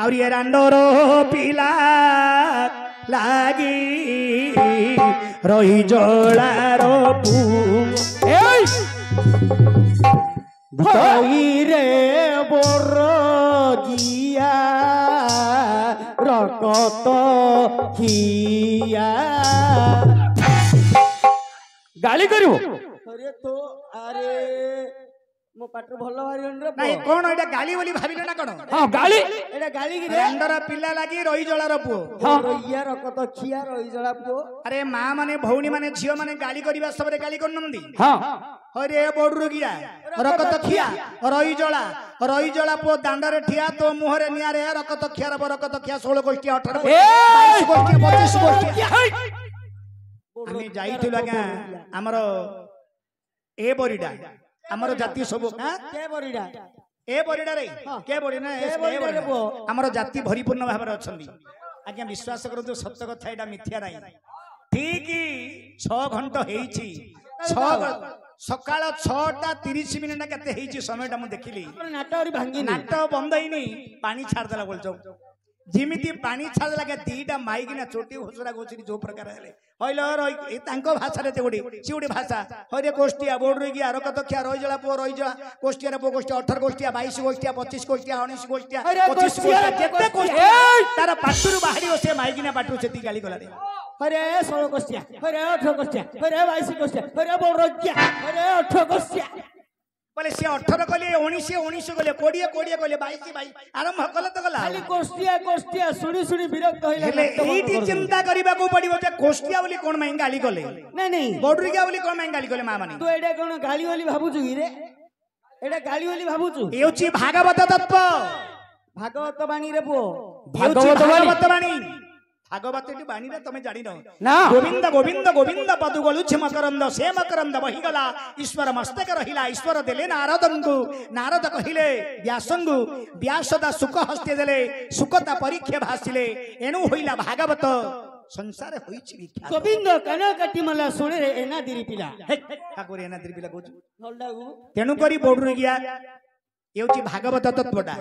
और ये रांडोर पिला लागी रही जलार पु रे बरगिया रकत खिया गाली करू अरे तो अरे मो पाटर भल बाहर रे नहीं कौन एटा गाली बोली भाबिले ना कोन हां गाली एटा गाली कि रे रांडोर पिला लागी रही जलार पु हां रहिया रकत खिया रही जला पु अरे मां माने भौणी माने झियो माने गाली करिबा सबरे गाली करनंदी हां अरे बडरू गिया रकत खिया रही जला पो दांडरे ठिया तो मुहरे निया रे रकत खिया 16 गोष्ठी 18 22 गोष्ठी 25 गोष्ठी आमी जाइथिलु आज्ञा हमर ए बरिडा हमर जाति सब के बरिडा ए बरिडा रे के बरिडा ए बरिडा हमर जाति भरिपूर्ण भाबरे अछंदी आज्ञा विश्वास करतो सत्य कथा एटा मिथ्या नाही ठीक 6 घंटा हेइची 6 सकाळ 6:30 केते हेइची समयटा मु देखिली नाट बंद हैनी पानी छाड़ देला बोलचो जिमिति पानी छाड़ देला के दीटा माइकिना चोटी घोसरा घोसरी जो प्रकार हेले हइलो ए तांको भाषा रे तेगुडी सिउडी भाषा हरे कोष्टिया बोडरू गिया रकत खिया रही जला पो रही जला कोष्टिया रे पो कोष्टिया 18 कोष्टिया 22 कोष्टिया 25 कोष्टिया 19 कोष्टिया 25 कोष्टिया जेते कोष्टिया तार पाटुरु बाहरी से माइकिना पाटुरु सेती गाली गला रे अरे 16 कोष्टिया अरे 18 कोष्टिया अरे 22 कोष्टिया अरे बोडरोगिया अरे 18 कोष्टिया बोले से 18 गले 19 गले 20 गले 22 आरंभ कले तो गला खाली कोष्टिया सुनी विरक्त होइला हेले एठी चिंता करिबा को पड़िबो जे कोष्टिया बोली कोन माई गाली गले नहीं बोडरुगिया बोली कोन माई गाली गले मां माने तू एडा कोन गाली बोली भाबुछु कि रे एडा गाली बोली भाबुछु एउची भागवत तत्व भागवत बाणी रे पो भागवत बाणी भागवतटी बाणी रे तमे जानि न गोविंद गोविंद गोविंद पदु गलुछि मकरंद से मकरंद बहि गला ईश्वर मस्तक रहिला ईश्वर देले नारदंगु नारद कहिले व्यासंगु व्यासदा सुख हस्ते देले सुखता परीक्षा भासिले एनु होइला भागवत संसार होइछि विख्यात गोविंद कना कटी मला सुने रे एना दिरी पिला ठाकुर एना दिरी पिला कहू हलडागु तेनु करी बोडरू गिया एउची भागवत तत्वटा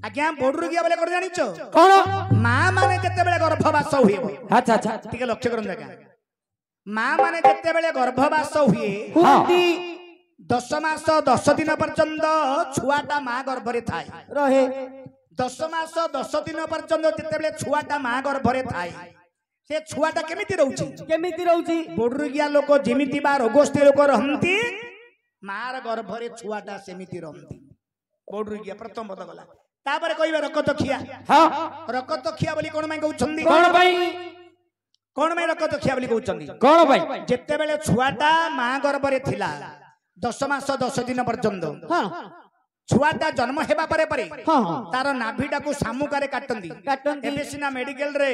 आज्ञा बोडरू गिया बोले कर जानिचो कोन मां माने जते बेले गर्भवास हुए अच्छा अच्छा ठीक है लक्ष्य करन जागा मां माने जते बेले गर्भवास हुए 10 मास 10 दिन पर्यंत छुआटा मां गर्भ रे थाए रहे 10 मास 10 दिन पर्यंत जते बेले छुआटा मां गर्भ रे थाए से छुआटा केमिति रहउची बोडरू गिया लोक जेमिति बा रोगस्ती लोक रहंती मार गर्भ रे छुआटा सेमिति रहंती बोडरू गिया प्रथम पद गला तापर कहबे रकत खिया हां रकत खिया बोली कोन माई कहउछंदी कोन माई रकत खिया बोली कहउछंदी कोन भाई जेते बेले छुआटा मां गर्भ रे थिला 10 मास 10 दिन पर्यंत हां छुआटा जन्म हेबा परे परे तार नाभिटा को सामुकारे काटंदी एबे सिना मेडिकल रे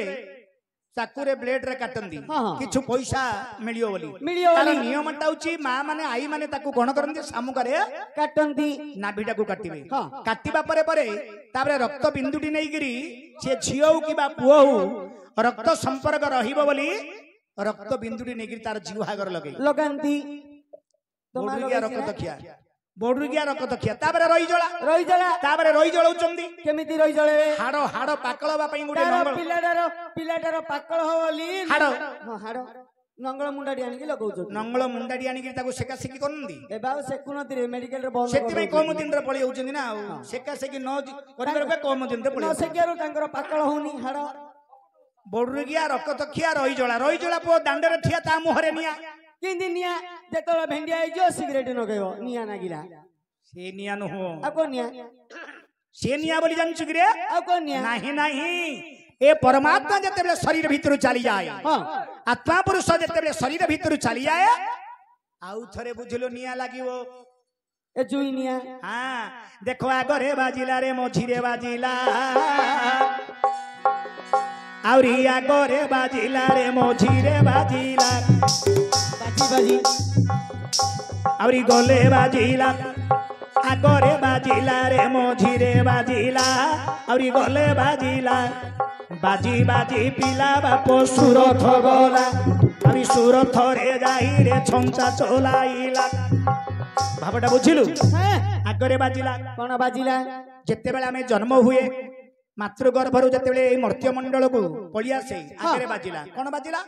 चाकुरे ब्लेड रे काटंदी किछु पैसा मिलियो बोली तार नियमटा होची मां माने आई माने ताकू कोन करंदी सामुकारे काटंदी नाभिटा को काटिबे काटिबा परे परे ताबरे रक्त बिंदुटी नै गिरी से झियो किबा पुओ रक्त संपर्क रहिबो बोली रक्त बिंदुटी नै गिरी तार जीवहागर लगांती बोडरुगिया रक्त खिया बोडरुगिया रक्त खिया ताबरे रही जला ताबरे रही जळौचंदी केमिति रही जळे हाड़ पाकळबा पई गुडे नंगळ पिलाटार पाकळ होली हाड़ नंगळ मुंडाडी आनी के लगौछ नंगळ मुंडाडी आनी के ताको सेका सेकी करनदी ए बाउ सेकुनती रे मेडिकल रे बंद सेति में कम दिन रे पळी होउचंदी ना सेका सेकी न करिबर पे कम दिन रे पळी न सेकियारो तांकर पाकळ होनी हाड़ बोडरुगिया रक्त खिया रही जळा पो दांडरे ठिया ता मुहरे निया किंदी निया जेतोला भेंडिया आइजो सिगरेट न गयो निया नागिला से निया न हो आ को निया से निया बोली जानछु रे आ को निया नहीं ए परमात्मा जते बेले शरीर भीतर चली जाए आत्मा पुरुष जते बेले शरीर भीतर चली जाए आउ थरे बुझलो निया लागिवो ए जुई निया हां देखो आगरे बाजिला रे मोझिरे बाजिला आउरी आगरे बाजिला रे मोझिरे बाजिला बाजी आउरी गले बाजिला आगरे बाजिला रे मोझिरे बाजिला आउरी गले बाजिला बाजी बाजी पिला बापो सुरथ गला आउरी सुरथ रे जाई रे छंचा चलाइला भाबटा बुझिलु आगरे बाजिला कोन बाजिला जेते बेला में जन्म हुए ମାତୃଗର୍ଭରୁ ଯେତେବେଳେ ଏଇ ମର୍ତ୍ତ୍ୟମଣ୍ଡଳ କୁ ପଳି ଆସେ ଆଗରେ ବାଜିଲା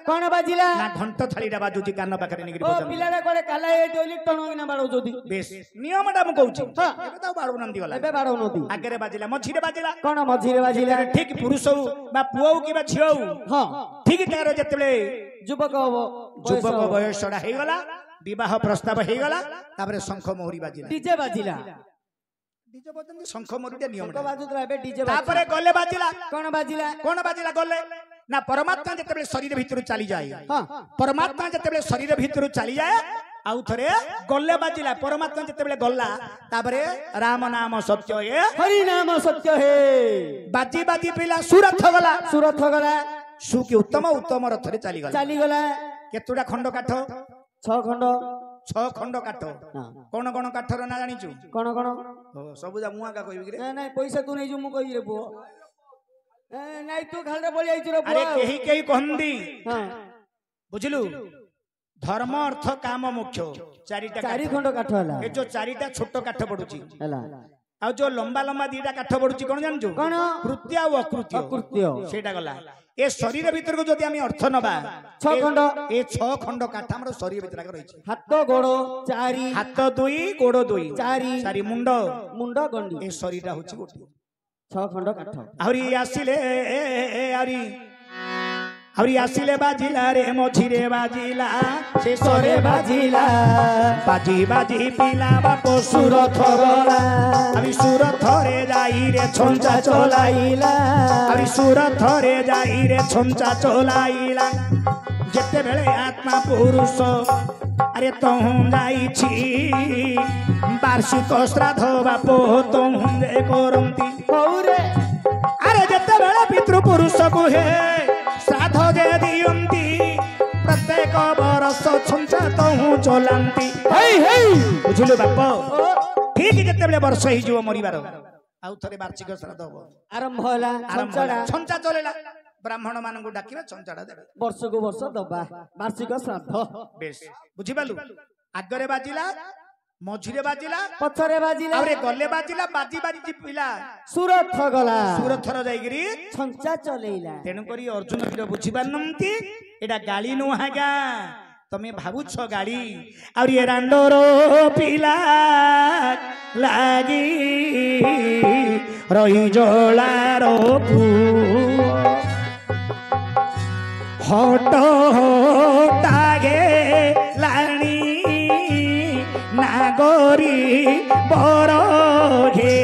କଣ ବାଜିଲା ନା ଘଣ୍ଟ ଥାଳିଟା ବାଜୁଛି କାନ ପାଖରେ ନେଇକି ଓ ପିଲାଟା କୋଳେ କାଲା ହେଇଛି ବୋଲି ଟଣକିନା ବାଡଉଛନ୍ତି ବେଶ ନିୟମଟା ମୁଁ କହୁଛି ଏବେ ତ ବାଡଉନାହାନ୍ତି ଗଲା ଏବେ ବାଡଉନାହାନ୍ତି ଆଗରେ ବାଜିଲା ମଝିରେ ବାଜିଲା କଣ ମଝିରେ ବାଜିଲା ଠିକ ପୁରୁଷ ହଉ ବା ପୁଅ ହଉ କିମ୍ବା ଝିଅ ହଉ ହଁ ଠିକ ତାର ଯେତେବେଳେ ଯୁବକ ବୟସଟା ହେଇଗଲା ବିବାହ ପ୍ରସ୍ତାବ ହେଇଗଲା ତାପରେ ଶଙ୍ଖ ମୋହରି ବାଜିଲା ଡିଜେ ବାଜିଲା ଡିଜେ ବଜନ୍ତି ଶଙ୍ଖ ମୋହରିଟା ନିୟମ ବାଜୁଥିଲା ଏବେ ଡିଜେ ତାପରେ ଗଲେ ବାଜିଲା କଣ ବାଜିଲା ଗଲେ ନା ପରମାତ୍ମା ଯେତେବେଳେ ଶରୀର ଭିତରୁ ଚାଲିଯାଏ ପରମାତ୍ମା ଯେତେବେଳେ ଶରୀର ଭିତରୁ ଚାଲିଯାଏ ଆଉ ଥରେ ଗଲେ ବାଜିଲା ପରମାତ୍ମା ଯେତେବେଳେ ଗଲା ତାପରେ ରାମ ନାମ ସତ୍ୟ ହେ ହରି ନାମ ସତ୍ୟ ହେ ବାଜି ବାଜି ପିଲା ସୁରଥ ଗଲା ସୁ କି ଉତ୍ତମ ରଥରେ ଚାଲିଗଲା କେତୁଟା ଖଣ୍ଡ କାଠ 6 ଖଣ୍ଡ କାଠ କଣ କଣ କାଠର ନା ଜାଣିଛୁ କଣ ସବୁ ଯା ମୁଁ ଆକା କହିବି ରେ ନାଇଁ ପଇସା ତୁ ନେଇଛୁ ମୁଁ କହିବି ରେ ପୁଅ ନାଇଁ ତୁ ଖାଲରେ ପଳେଇ ଆଇଛୁ ରେ ପୁଅ ଆରେ କେହି କହନ୍ତି ବୁଝିଲୁ ଧର୍ମ ଅର୍ଥ କାମ ମୋକ୍ଷ 4 ଖଣ୍ଡ କାଠ ହେଲା ଏ ଯୋ 4ଟା ଛୋଟ କାଠ ପଡୁଛି ହେଲା ଆଉ ଯୋ ଲମ୍ବା 2ଟା କାଠ ପଡୁଛି କଣ ଜାଣିଛୁ କଣ କୃତ୍ୟ ଆଉ ଅକୃତ୍ୟ ସେଇଟା ଗଲା ଏ ଶରୀର ଭିତରକୁ ଯଦି ଆମେ ଅର୍ଥ ନବା 6 ଖଣ୍ଡ ଏ 6 ଖଣ୍ଡ କାଠ ଆମର ଶରୀର ଭିତରେ ରହିଛି ହାତ ଗୋଡ଼ 4 ହାତ 2 ଗୋଡ଼ 2 4 ମୁଣ୍ଡ ଗଣ୍ଡି ଏ ଶରୀରଟା ହଉଛି ଗୋଟେ 6 ଖଣ୍ଡ କାଠ ଆହୁରି ଆସିଲେ ବାଜିଲା ରେ ମଝିରେ ବାଜିଲା ଶେଷରେ ବାଜିଲା ବାଜି ପିଲା ବାପ ସୁରଥ ଗଲା ଆରି ସୁରଥରେ ଯାଇ ରେ ଛଞ୍ଚା ଚଲାଇଲା ଯେତେବେଳେ ଆତ୍ମା ପୁରୁଷ ଆରେ ତହୁଁ ଯାଇଛି ବାର୍ଷିକ ଶ୍ରାଦ୍ଧ ବାପ ତହୁଁ କରନ୍ତି ଆରେ ଯେତେବେଳେ ପିତୃ ପୁରୁଷକୁ ହେ ଶ୍ରାଦ୍ଧ ଯେ ଦିଅନ୍ତି ପ୍ରତ୍ୟେକ ବରଷ ଛଞ୍ଚା ତହୁଁ ଚଲାନ୍ତି ବୁଝିଲୁ ବାପ ଠିକ ଯେତେବେଳେ ବର୍ଷ ହେଇଯିବ ମରିବାର ଆଉ ଥରେ ବାର୍ଷିକ ଶ୍ରାଦ୍ଧ ହବ ଆରମ୍ଭ ହେଲା ଛଞ୍ଚା ଚଲେଇଲା ବ୍ରାହ୍ମଣ ମାନଙ୍କୁ ଡାକିବା ଛଞ୍ଚାଟା ଦେବେ ବର୍ଷକୁ ବର୍ଷ ଦବା ବାର୍ଷିକ ଶ୍ରାଦ୍ଧ ବେଶ ବୁଝିପାରିଲୁ ଆଗରେ ବାଜିଲା ମଝିରେ ବାଜିଲା ପଛରେ ବାଜିଲା ଆଉରେ ଗଲେ ବାଜିଲା ବାଜି ପିଲା ସୁରଥର ଯାଇକିରି ଛଞ୍ଚା ଚଲେଇଲା ତେଣୁ କରି ଅର୍ଜୁନ ବୀର ବୁଝିପାରୁନାହାନ୍ତି ଏଟା ଗାଳି ନୁହଁ ଆଜ୍ଞା ତମେ ଭାବୁଛ ଗାଳି ଆହୁରି ଏ ରାଣ୍ଡର ପିଲା ଲାଗି ରହି ଜଳାର ହଟାଗେ ଲାଣି ନାଗରୀ ବର ଘେ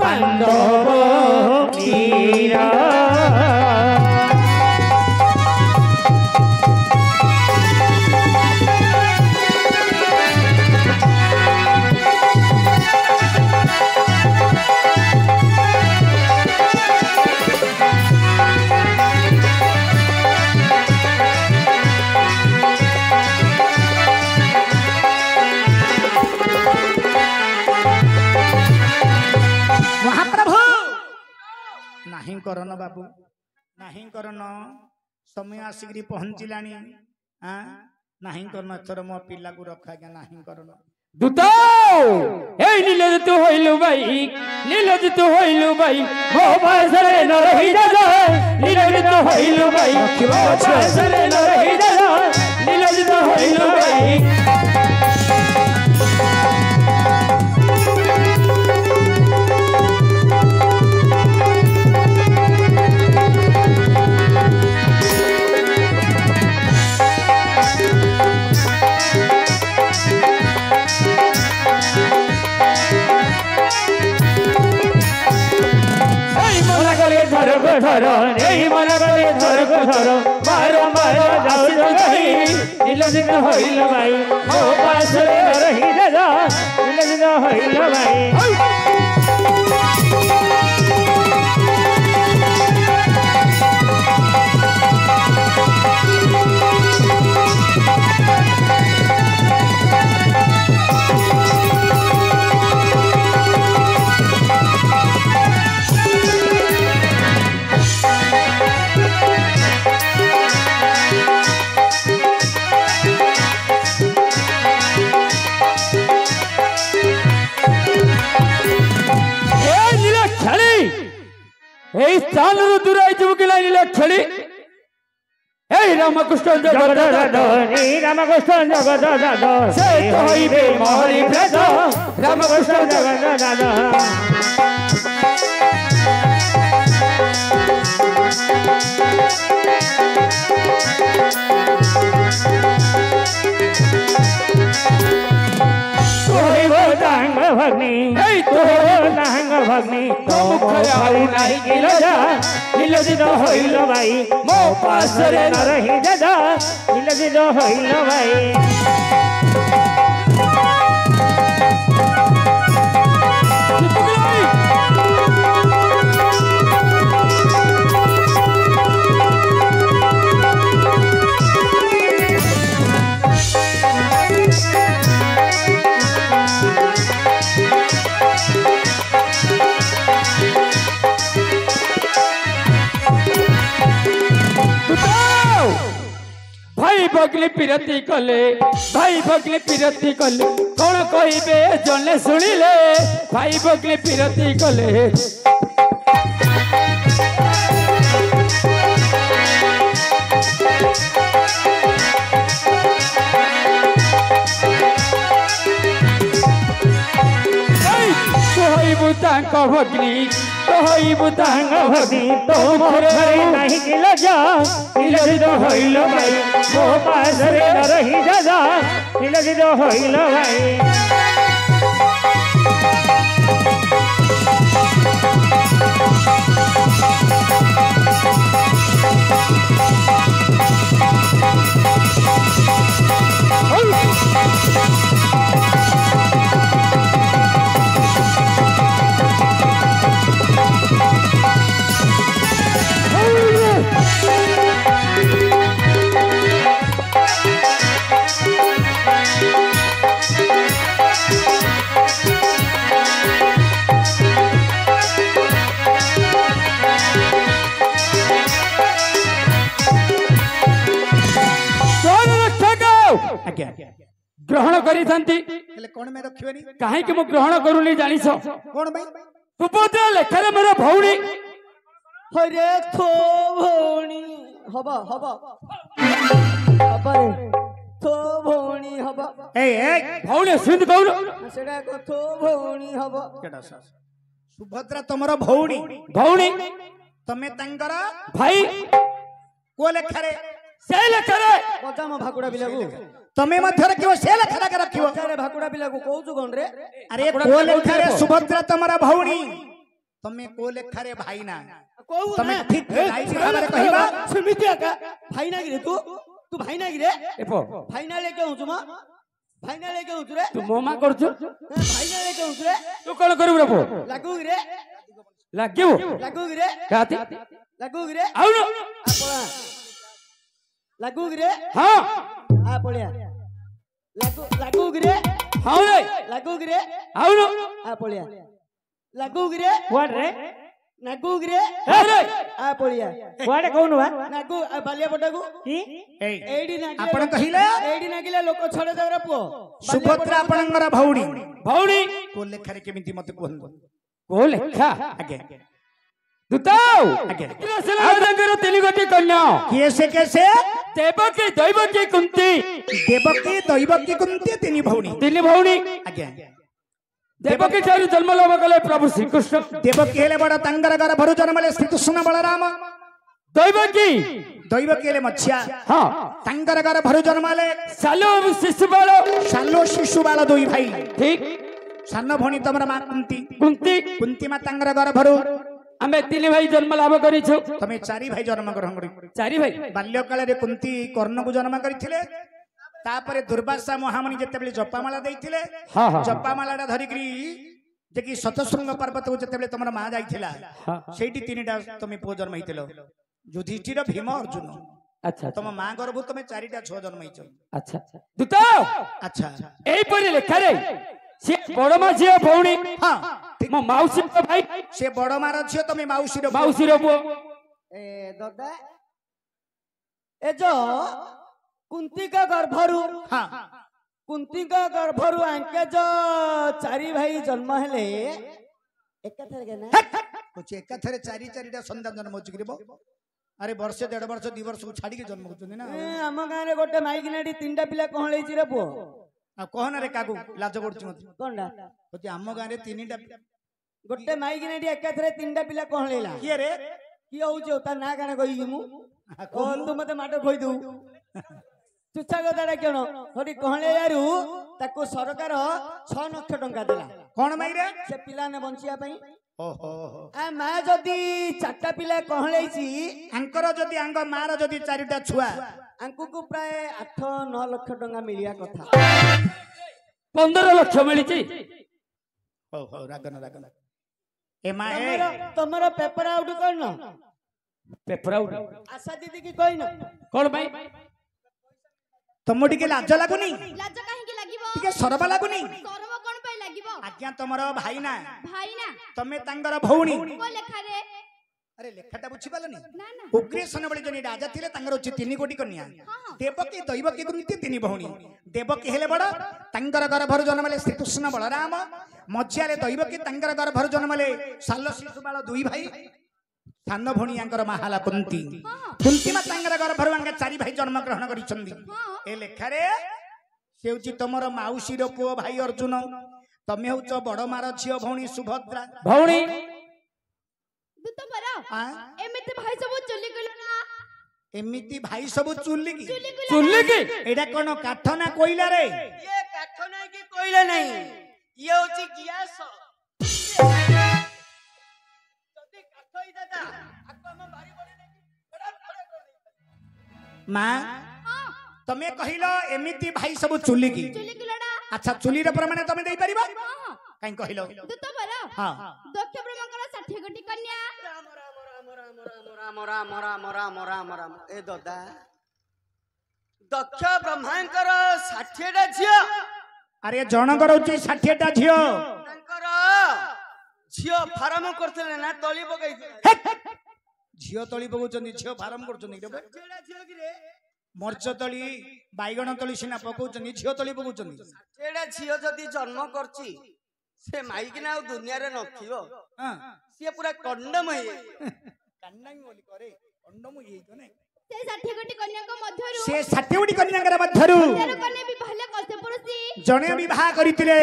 ପାଣ୍ଡବ କ୍ଷୀର ନାହିଁ କରନ ବାବୁ ନାହିଁ କରନ ସମୟ ଆସିକିରି ପହଞ୍ଚିଲାଣି ନାହିଁ କରନ ଏଥର ମୋ ପିଲାକୁ ରଖ ଆଜ୍ଞା ନାହିଁ କରନ দূত এই নীলজিত হইলু ভাই নীলজিত হইলু ভাই মো বাসরে ন রহি যা নীলজিত হইলু ভাই মো বাসরে ন রহি যা নীলজিত হইলু ভাই ধরো এই মনে করে ধরো বারম্বার যাও যাই নীলজিত হইল ভাই ও পাশে রহি যা নীলজিত হইল ভাই এই স্থানରୁ ଦୂରେଇ ଯିବୁ କି ନାଇଁ নীলে ଖେଳି এই রামকৃষ্ণ জগদাধর রামকৃষ্ণ জগদাধর সে হইবে মরি ভেদ রামকৃষ্ণ জগদাধর ভগ্নি এই তো লাঙ্গ ভগ্নি তো মুখরে আউ নাই গিল যা নীলজিত হইল ভাই মো পাশরে ন রহি দাদা নীলজিত হইল ভাই भाई भगली पिरती कले भाई भगली पिरती कले कौन कहबे जने सुनिले भाई भगली पिरती कले भग्नी कहबू तांग भग्नी तो मोरे नहीं गिल जा नीलजित हइल भाई मो पासरे न रही दादा नीलजित हइल भाई ग्रहण करी कौन में रखिबनी कहीं कि मु ग्रहण करूनी जानिस कौन भाई सुभद्रा लेखरे मेरा भौणी हरे थो भौणी हबा हबा अबे थो भौणी हबा ए भौणी सिंध कौन सेडा को थो भौणी हबा केडा सुभद्रा तमरो भौणी भौणी तमे तंगर भाई को लेखरे से लेखरे बजाम भाकुड़ा बिलागु तमे मध्य रखियो से लेखरा के रखियो अरे भाकुड़ा बिलागु कहू कोन रे अरे को लेखरे सुभद्रा तमरा भौणी तमे को लेखरे भाई ना कहू तमे ठीक भाई भाबरे कहिबा समिति आका भाई ना गिरे तू भाई ना गिरे एपो भाई ना लेके हुछु मा भाई ना लेके हुछु रे तू मोमा करछु भाई ना लेके हुछु रे तू कोन करबु रे पो लागू गिरे लागू गिरे काती लागू गिरे आउनो आपळा लागू गिरे हां आ पळिया लागू गिरे हां रे लागू गिरे आउनो आ पळिया लागू गिरे व्हाट रे नागू गिरे अरे आ पळिया व्हाट कोन वा नागू बालिया पटागु की एडी नागिले आपण कहिले एडी नागिले लोक छडे जावरा पुओ सुभद्रा आपणंगर भौणी भौणी को लेखरे केमिति मते कोहन को लेखा आगे दुताओ आगे आदंगर तेली गोटी कन्या कैसे देवकी दैवकी कुंती देवकी दैवकी कुंती तिनी भौणी आगे देवकी ठारू जन्म लाभ कले प्रभु श्री कृष्ण देवकी हेले बड़ तंगर घर भरु जन्मले श्री कृष्ण बलराम दैवकी हेले मच्छिया हां तंगर घर भरु जन्मले सालो शिशु बाल दुई भाई ठीक सान भौणी तमरा मा कुंती मा तंगर घर भरु आमे तीन भाई जन्म लाभ करिछु तमे चारि भाई जन्म ग्रहण करि चारि भाई बाल्य काल रे कुंती कर्ण को जन्म करिथिले तापरे दुर्वासा महामुनि जते बेले जपामाला देइथिले जपामालाडा धरिकरी जेकी सतशृंग पर्वत को जते बेले तमरा मा जाइथिला सेठी तीनटा तमे पो जन्म हिथिलो युधिष्ठिर भीम अर्जुन अच्छा तम मां गर्भ तमे चारिटा छ जन्म हिचो अच्छा दुताओ अच्छा एई परि लेखा रे से बड़ मा झियो भौणी हां मो माउसी रो भाई से बड़ मार झियो तमे माउसी रो पुओ ए दादा ए जो कुंती का गर्भरु हां कुंती का गर्भरु आंके जो चारि भाई जन्म हेले एका थर के ना କହୁଛି ଏକାଥରେ ଚାରି ଚାରିଟା ସନ୍ତାନ ଜନ୍ମ ହଉଛି କିରେ ବୋ? ଆରେ ବର୍ଷେ 1.5 ବର୍ଷ 2 ବର୍ଷକୁ ଛାଡିକି ଜନ୍ମ ହଉଛନ୍ତି ନା। ଆମ ଗାଁରେ ଗୋଟେ ମାଇକିନାଟି 3ଟା ପିଲା କହଳେଇଛି ରେ ପୁଅ। ଆଉ କହନା ରେ କାକୁ ଲାଜ କରୁଛି ମତେ। କଣଟା? କହୁଛି ଆମ ଗାଁରେ 3ଟା ଗୋଟେ ମାଇକିନାଟି ଏକାଥରେ 3ଟା ପିଲା କହଳେଇଲା। କିଏ ରେ? କିଏ ହଉଛି ତା ନା କାଣା କହିକି ମୁଁ? ତୁ ମତେ ମାଡ କହିଦଉ। ତୁଚ୍ଛା କଥାଟା କେଣ? ହରି କହଳେଇଲାରୁ ତାକୁ ସରକାର 6 ଲକ୍ଷ ଟଙ୍କା ଦେଲା। କଣ ମାଇ ରେ? ସେ ପିଲାମାନେ ବଞ୍ଚିବା ପାଇଁ। ଓହୋ। ଆ ମା ଯଦି 4ଟା ପିଲା କହଳେଇଛି, ଆଙ୍କର ଯଦି ଆଙ୍କ ମାର ଯଦି 4ଟା ଛୁଆ, ଆଙ୍କୁ ପ୍ରାୟ 8-9 ଲକ୍ଷ ଟଙ୍କା ମିଳିବା କଥା। 15 ଲକ୍ଷ ମିଳିଛି। ହଉ ହଉ ରାଗନ ରାଗନ। ଏ ମା ତମର ପେପର ଆଉଟ କରିନ? ପେପର ଆଉଟ ଆଶା ଦିଦି କି କହିନ? କଣ ପାଇଁ? ତମ ଟିକେ ଲାଜ ଲାଗୁନି? ଲାଜ କାହିଁକି ଲାଗିବ? ଟିକେ ସରମ ଲାଗୁନି? ସରମ କଣ ପାଇଁ ଲାଗିବ? ଆଜ୍ଞା ତମର ଭାଇ ନା? ଭାଇ ନା? ତମେ ତାଙ୍କର ଭଉଣୀ। କୋ ଲେଖାରେ? ଆରେ ଲେଖାଟା ବୁଝିପାରିଲନି? ନା ନା। ଉଗ୍ରେସନ ଭଳି ଜଣେ ରାଜା ଥିଲେ, ତାଙ୍କର ଅଛି 3 କୋଟି କନ୍ୟା। ଦେବକୀ ଦୈବକୀ କୃତି 3 ଭଉଣୀ। ଦେବକୀ ହେଲେ ବଡ, ତାଙ୍କର ଗର୍ଭରୁ ଜନ୍ମ ହେଲେ ଶ୍ରୀକୃଷ୍ଣ ବଳରାମ। ମଝିଆରେ ଦୈବକୀ, ତାଙ୍କର ଗର୍ଭରୁ ଜନ୍ମ ହେଲେ ଶାଲ ଶିଶୁପାଳ 2 ଭାଇ। ସାନ ଭଉଣୀ ଆଙ୍କର ମା ହେଲା କୁନ୍ତୀ। କୁନ୍ତୀ ମା ତାଙ୍କର ଗର୍ଭରୁ ଆଙ୍କ 4 ଭାଇ ଜନ୍ମ ଗ୍ରହଣ କରିଛନ୍ତି। ଏ ଲେଖାରେ ସେ ହଉଛି ତମର ମାଉସୀର ପୁଅ ଭାଇ ଅର୍ଜୁନ। ତମେ ହଉଛ ବଡ ମାର ଝିଅ ଭଉଣୀ ସୁଭଦ୍ରା। ଭଉଣୀ ଦୁତବର ଏମିତି ଭାଇ ସବୁ ଚୁଲି କଲ ନା? ଏମିତି ଭାଇ ସବୁ ଚୁଲି କି? ଚୁଲି କି? ଏଇଟା କଣ କାଠ ନା କୋଇଲା ରେ? ଇଏ କାଠ ନାହିଁ କି କୋଇଲା ନାହିଁ, ଇଏ ହଉଛି ଗ୍ୟାସ। ଯଦି କାଠ ହେଇଥାନ୍ତା ଆକୁ ଆମ ବାରି ବଳି ନେଇକି ମା ତମେ କହିଲ ଏମିତି ଭାଇ ସବୁ ଚୁଲି କି? ଚୁଲି କଲଡା। ଆଚ୍ଛା ଚୁଲିର ପ୍ରମାଣ ତମେ ଦେଇପାରିବ? କାଇଁ କହିଲ? ଦୁତବର ହଁ। ଦକ୍ଷ ବ୍ରହ୍ମଙ୍କର 60 କୋଟି କନ୍ୟା। ଏ ଦଦା, ଦକ୍ଷ ବ୍ରହ୍ମାଙ୍କର 60ଟା ଝିଅ। ଆରେ ଜଣଙ୍କର ହଉଛି 60ଟା ଝିଅ। ତାଙ୍କର ଝିଅ ଫାର୍ମ କରିଥିଲେ ନା ତଳି ପକେଇଥିଲେ? ଝିଅ ତଳି ପକଉଛନ୍ତି, ଝିଅ ଫାର୍ମ କରୁଛନ୍ତି। ମର୍ଚ ତଳି ବାଇଗଣ ତଳି ସିନା ପକଉଛନ୍ତି, ଝିଅ ତଳି ପକଉଛନ୍ତି। ସେଟା ଝିଅ ଯଦି ଜନ୍ମ କରିଛି, ସେ ମାଇକିନା ଆଉ ଦୁନିଆରେ ନଥିବ। ସିଏ ପୁରା କଣ୍ଡମ ହେଇଯାଇଛି। ସେ 60 କୋଟି କନ୍ୟାଙ୍କ ମଧ୍ୟରୁ ସେ 60 କୋଟି କନ୍ୟାଙ୍କର ମଧ୍ୟରୁ 13 କନ୍ୟା ବିବାହ ହେଲେ କଶ୍ୟପ ଋଷି। ଜଣେ ବିବାହ କରିଥିଲେ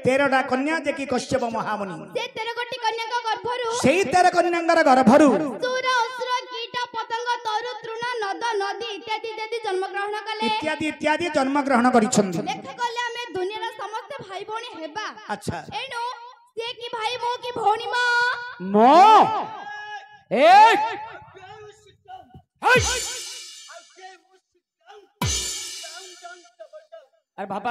13ଟା କନ୍ୟା, ଯେ କି କଶ୍ୟପ ମହାମୁନି। ସେ 13 କୋଟି କନ୍ୟାଙ୍କ ଗର୍ଭରୁ ସେଇ 13 କନ୍ୟାଙ୍କର ଗର୍ଭରୁ ସୁର ଅସୁର କୀଟ ପତଙ୍ଗ ତରୁ ତୃଣ ନଦ ନଦୀ ଇତ୍ୟାଦି ଇତ୍ୟାଦି ଜନ୍ମ ଗ୍ରହଣ କଲେ। ଇତ୍ୟାଦି ଜନ୍ମ ଗ୍ରହଣ କରିଛନ୍ତି। ଲେଖା କଲେ ଆମେ ଦୁନିଆର ସମସ୍ତେ ଭାଇ ଭଉଣୀ ହେବା। ଆଚ୍ଛା ଏଣୁ ସେ କି ଭାଇ ମୁଁ କି ଭଉଣୀ ମା? ଆରେ ବାବା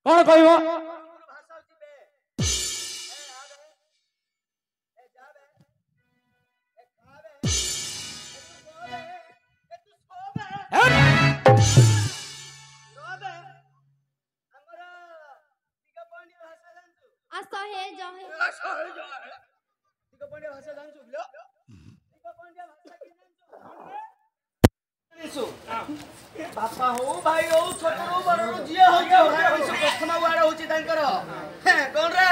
କଣ କହିବ? ବାପା ହଉ ଭାଇ ହଉ ଛୋଟ ହଉ ବଡ ହଉ ଝିଅ ହଉ ପ୍ରଥମ ୱାର୍ଡ ହଉଛି ତାଙ୍କର କଣ ରେ